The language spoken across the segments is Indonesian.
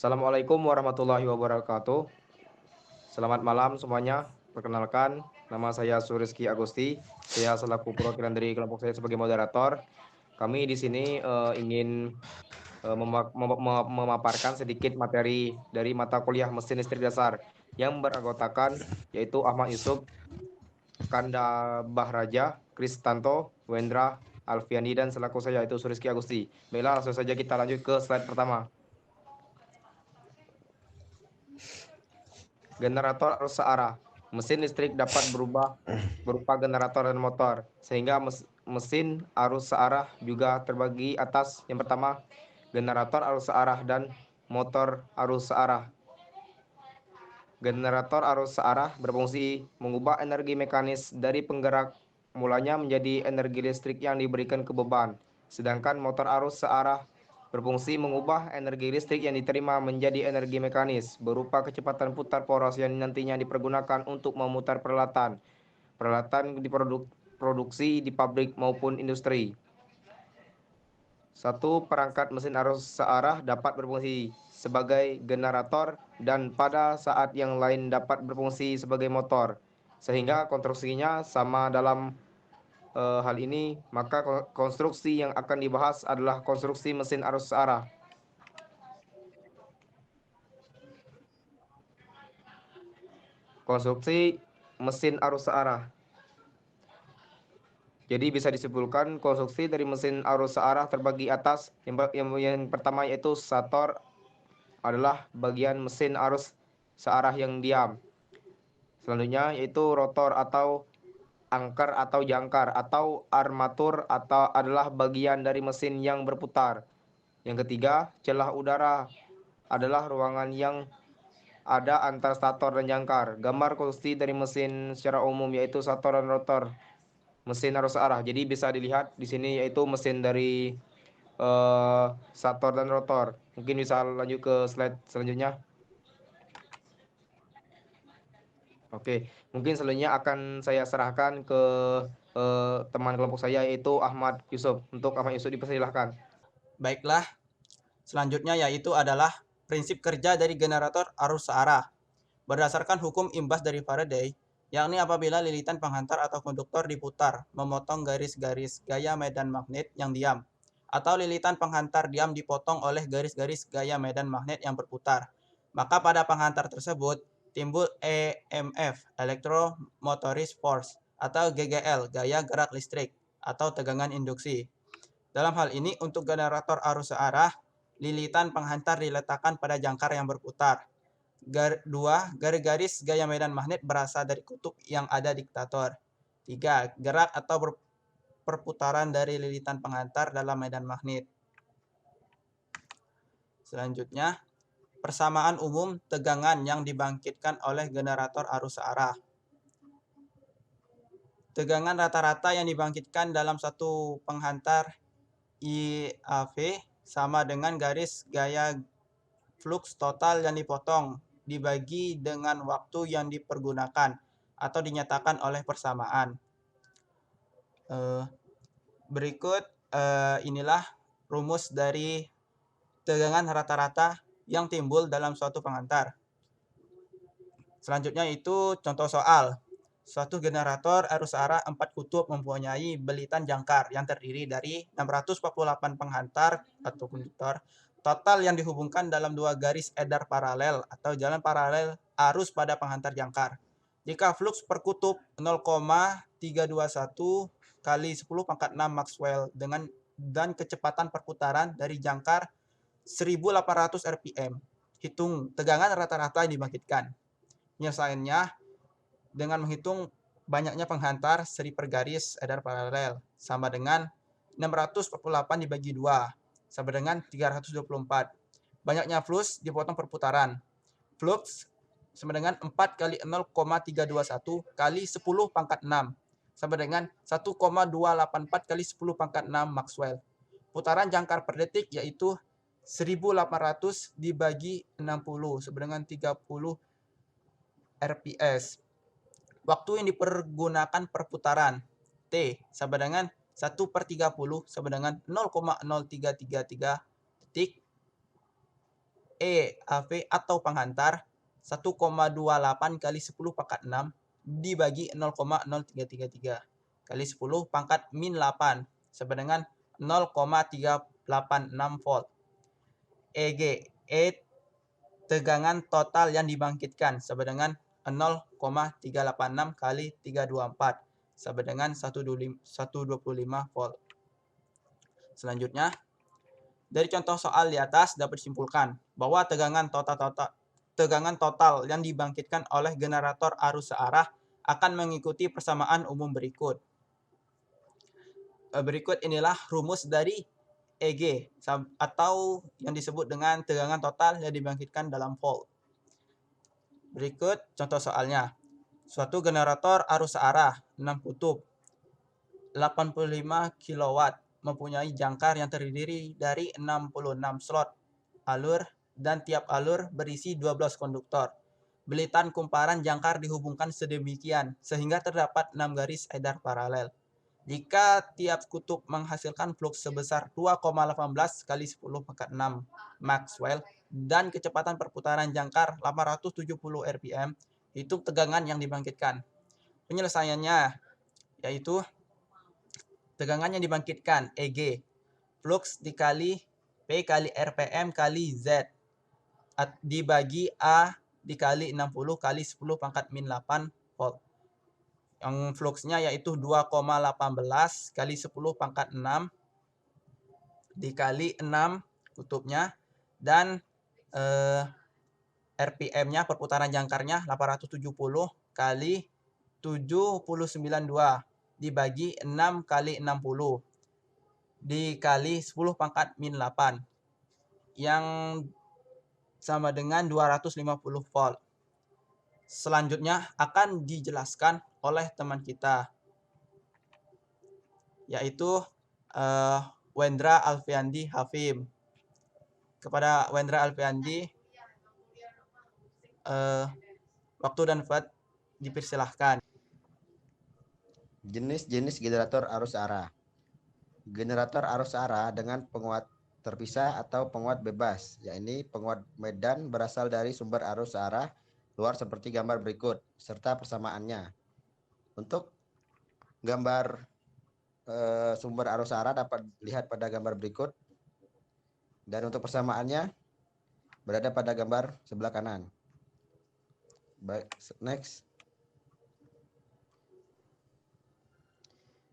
Assalamualaikum warahmatullahi wabarakatuh. Selamat malam semuanya. Perkenalkan, nama saya Surizky Agusti. Saya selaku perwakilan dari kelompok saya sebagai moderator. Kami di sini ingin memaparkan sedikit materi dari mata kuliah mesin listrik dasar yang beranggotakan yaitu Ahmad Yusuf, Kanda Bahraja, Kristanto, Wendra, Alfiani, dan selaku saya yaitu Surizky Agusti. Baiklah, langsung saja kita lanjut ke slide pertama. Generator arus searah. Mesin listrik dapat berubah berupa generator dan motor, sehingga mesin arus searah juga terbagi atas yang pertama, generator arus searah dan motor arus searah. Generator arus searah berfungsi mengubah energi mekanis dari penggerak mulanya menjadi energi listrik yang diberikan ke beban, sedangkan motor arus searah berfungsi mengubah energi listrik yang diterima menjadi energi mekanis berupa kecepatan putar poros yang nantinya dipergunakan untuk memutar peralatan. Peralatan diproduksi di pabrik maupun industri. Satu perangkat mesin arus searah dapat berfungsi sebagai generator dan pada saat yang lain dapat berfungsi sebagai motor, sehingga konstruksinya sama dalam hal ini, maka konstruksi yang akan dibahas adalah konstruksi mesin arus searah. Konstruksi mesin arus searah. Jadi bisa disimpulkan konstruksi dari mesin arus searah terbagi atas. Yang pertama yaitu stator adalah bagian mesin arus searah yang diam. Selanjutnya yaitu rotor atau angker atau jangkar atau armatur atau adalah bagian dari mesin yang berputar. Yang ketiga, celah udara adalah ruangan yang ada antara stator dan jangkar. Gambar konstruksi dari mesin secara umum yaitu stator dan rotor mesin arus searah. Jadi bisa dilihat di sini yaitu mesin dari stator dan rotor. Mungkin bisa lanjut ke slide selanjutnya. Oke, mungkin selanjutnya akan saya serahkan ke teman kelompok saya yaitu Ahmad Yusuf. Untuk Ahmad Yusuf dipersilahkan. Baiklah, selanjutnya yaitu adalah prinsip kerja dari generator arus searah. Berdasarkan hukum imbas dari Faraday, yakni apabila lilitan penghantar atau konduktor diputar, memotong garis-garis gaya medan magnet yang diam, atau lilitan penghantar diam dipotong oleh garis-garis gaya medan magnet yang berputar, maka pada penghantar tersebut timbul EMF, Electromotoric Force, atau GGL, gaya gerak listrik, atau tegangan induksi. Dalam hal ini, untuk generator arus searah, lilitan penghantar diletakkan pada jangkar yang berputar. Dua, garis-garis gaya medan magnet berasal dari kutub yang ada di ekwator. Tiga, gerak atau perputaran dari lilitan penghantar dalam medan magnet. Selanjutnya, persamaan umum tegangan yang dibangkitkan oleh generator arus searah. Tegangan rata-rata yang dibangkitkan dalam satu penghantar IAV sama dengan garis gaya flux total yang dipotong dibagi dengan waktu yang dipergunakan atau dinyatakan oleh persamaan. Berikut inilah rumus dari tegangan rata-rata yang timbul dalam suatu penghantar. Selanjutnya itu contoh soal. Suatu generator arus searah 4 kutub mempunyai belitan jangkar yang terdiri dari 648 penghantar atau konduktor total yang dihubungkan dalam dua garis edar paralel atau jalan paralel arus pada penghantar jangkar. Jika flux per kutub 0,321 kali 10 pangkat 6 Maxwell dan kecepatan perputaran dari jangkar 1800 rpm. Hitung tegangan rata-rata yang dibangkitkan. Penyelesaiannya dengan menghitung banyaknya penghantar seri per garis edar paralel sama dengan 648 dibagi 2 sama dengan 324. Banyaknya flux dipotong perputaran. Flux sama dengan 4 kali 0,321 kali 10 pangkat 6 sama dengan 1,284 kali 10 pangkat 6 Maxwell. Putaran jangkar per detik yaitu 1800 dibagi 60 sama dengan 30 rps. Waktu yang dipergunakan perputaran T sama dengan 1/30 sama dengan 0,0333 detik. E AV atau penghantar 1,28 kali 10 pangkat 6 dibagi 0,0333 kali 10 pangkat min 8 sama dengan 0,386 volt. EG, tegangan total yang dibangkitkan sama dengan 0,386 kali 324 sama dengan 125 volt. Selanjutnya, dari contoh soal di atas dapat disimpulkan bahwa tegangan total yang dibangkitkan oleh generator arus searah akan mengikuti persamaan umum berikut. Berikut inilah rumus dari EG atau yang disebut dengan tegangan total yang dibangkitkan dalam volt. Berikut contoh soalnya. Suatu generator arus searah 6 kutub 85 kW mempunyai jangkar yang terdiri dari 66 slot alur dan tiap alur berisi 12 konduktor. Belitan kumparan jangkar dihubungkan sedemikian sehingga terdapat 6 garis edar paralel. Jika tiap kutub menghasilkan flux sebesar 2,18 kali 10 pangkat 6 Maxwell dan kecepatan perputaran jangkar 870 rpm, hitung tegangan yang dibangkitkan. Penyelesaiannya yaitu tegangan yang dibangkitkan EG, flux dikali P kali RPM kali Z dibagi A dikali 60 kali 10 pangkat min 8 volt. Yang fluxnya yaitu 2,18 kali 10 pangkat 6 dikali 6 kutubnya dan RPM-nya perputaran jangkarnya 870 kali 792 dibagi 6 kali 60 dikali 10 pangkat min 8 yang sama dengan 250 volt. Selanjutnya akan dijelaskan oleh teman kita yaitu Wendra Alfiandi Hafim. Kepada Wendra Alfiandi waktu dan tempat dipersilahkan. Jenis-jenis generator arus arah. Generator arus arah dengan penguat terpisah atau penguat bebas, yakni penguat medan berasal dari sumber arus arah luar seperti gambar berikut, serta persamaannya. Untuk gambar sumber arus arah dapat dilihat pada gambar berikut, dan untuk persamaannya berada pada gambar sebelah kanan. Baik, next.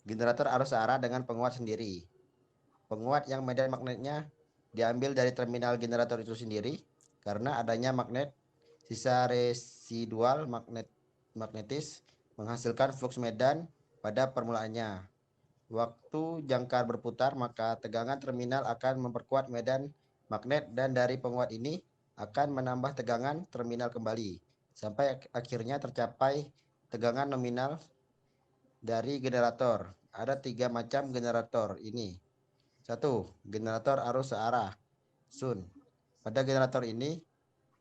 Generator arus arah dengan penguat sendiri. Penguat yang medan magnetnya diambil dari terminal generator itu sendiri karena adanya magnet sisa residual magnetis menghasilkan flux medan pada permulaannya. Waktu jangkar berputar, maka tegangan terminal akan memperkuat medan magnet dan dari penguat ini akan menambah tegangan terminal kembali sampai akhirnya tercapai tegangan nominal dari generator. Ada 3 macam generator ini. 1. Generator arus searah SUN. Pada generator ini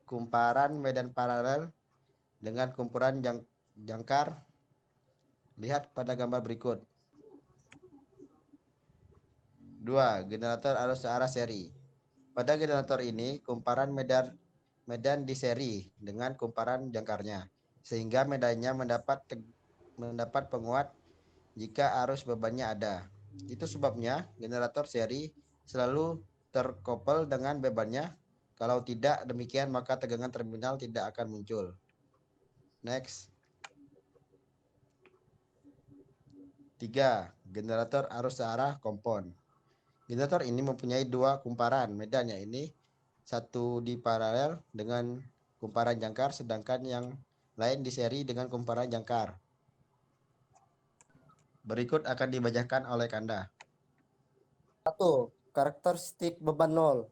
kumparan medan paralel dengan kumparan jangkar. Lihat pada gambar berikut. 2. Generator arus searah seri. Pada generator ini kumparan medan di seri dengan kumparan jangkarnya sehingga medannya mendapat penguat jika arus bebannya ada. Itu sebabnya generator seri selalu terkoppel dengan bebannya. Kalau tidak demikian maka tegangan terminal tidak akan muncul. Next. 3. Generator arus searah kompon. Generator ini mempunyai 2 kumparan medan, yaitu satu di paralel dengan kumparan jangkar sedangkan yang lain di seri dengan kumparan jangkar. Berikut akan dibacakan oleh Kanda. 1. Karakteristik beban 0.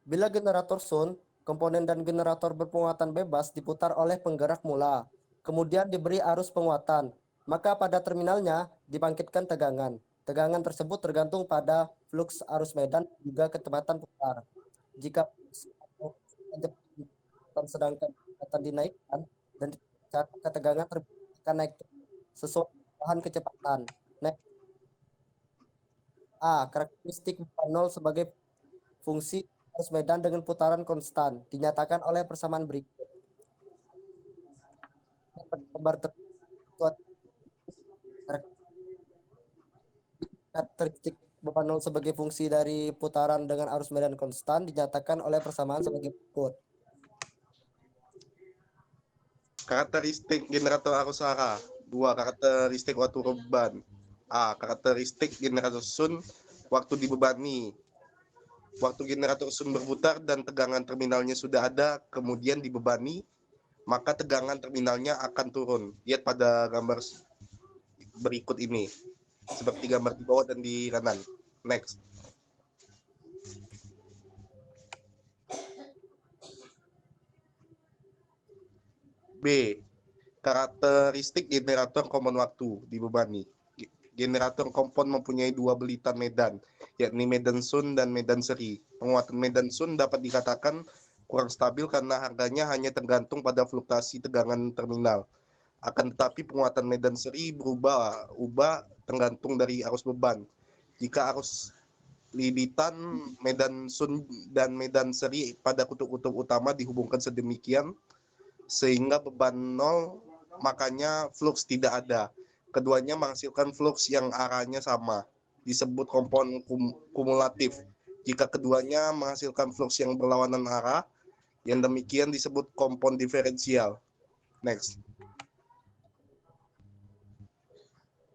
Bila generator SUN, komponen dan generator berpenguatan bebas diputar oleh penggerak mula, kemudian diberi arus penguatan, maka pada terminalnya dibangkitkan tegangan. Tegangan tersebut tergantung pada flux arus medan juga kecepatan putar. Jika sedangkan kecepatan dinaikkan dan ketegangan akan naik sesuai bahan kecepatan. A. Karakteristik beban 0 sebagai fungsi arus medan dengan putaran konstan dinyatakan oleh persamaan berikut. Gambar terkuat karakteristik beban nol sebagai fungsi dari putaran dengan arus medan konstan dinyatakan oleh persamaan sebagai berikut. Karakteristik generator arus arah. 2. Karakteristik waktu beban. A. Karakteristik generator sun waktu dibebani. Waktu generator sun berputar dan tegangan terminalnya sudah ada, kemudian dibebani, maka tegangan terminalnya akan turun. Lihat pada gambar berikut ini, seperti gambar di bawah dan di kanan. Next. B. Karakteristik generator kompon waktu dibebani. Generator kompon mempunyai dua belitan medan, yakni medan sun dan medan seri. Penguatan medan sun dapat dikatakan kurang stabil karena harganya hanya tergantung pada fluktuasi tegangan terminal. Akan tetapi penguatan medan seri berubah tergantung dari arus beban. Jika arus lilitan medan sun dan medan seri pada kutub-kutub utama dihubungkan sedemikian sehingga beban nol, makanya flux tidak ada. Keduanya menghasilkan flux yang arahnya sama, disebut kompon kumulatif. Jika keduanya menghasilkan flux yang berlawanan arah, yang demikian disebut kompon diferensial. Next.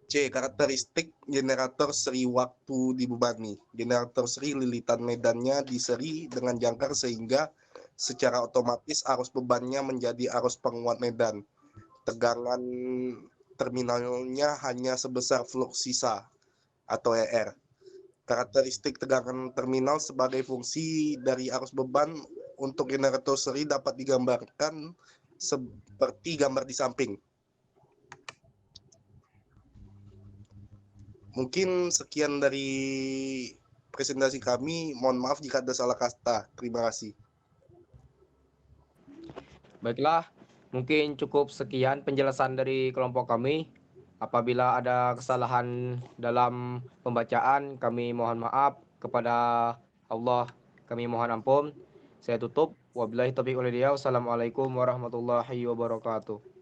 C. Karakteristik generator seri waktu dibebani. Generator seri lilitan medannya diseri dengan jangkar sehingga secara otomatis arus bebannya menjadi arus penguat medan. Tegangan terminalnya hanya sebesar flux sisa atau ER. Karakteristik tegangan terminal sebagai fungsi dari arus beban untuk generator seri dapat digambarkan seperti gambar di samping. Mungkin sekian dari presentasi kami. Mohon maaf jika ada salah kata. Terima kasih. Baiklah, mungkin cukup sekian penjelasan dari kelompok kami. Apabila ada kesalahan dalam pembacaan, kami mohon maaf. Kepada Allah, kami mohon ampun. Saya tutup. Wabillahi taufiq wal hidayah. Wassalamualaikum warahmatullahi wabarakatuh.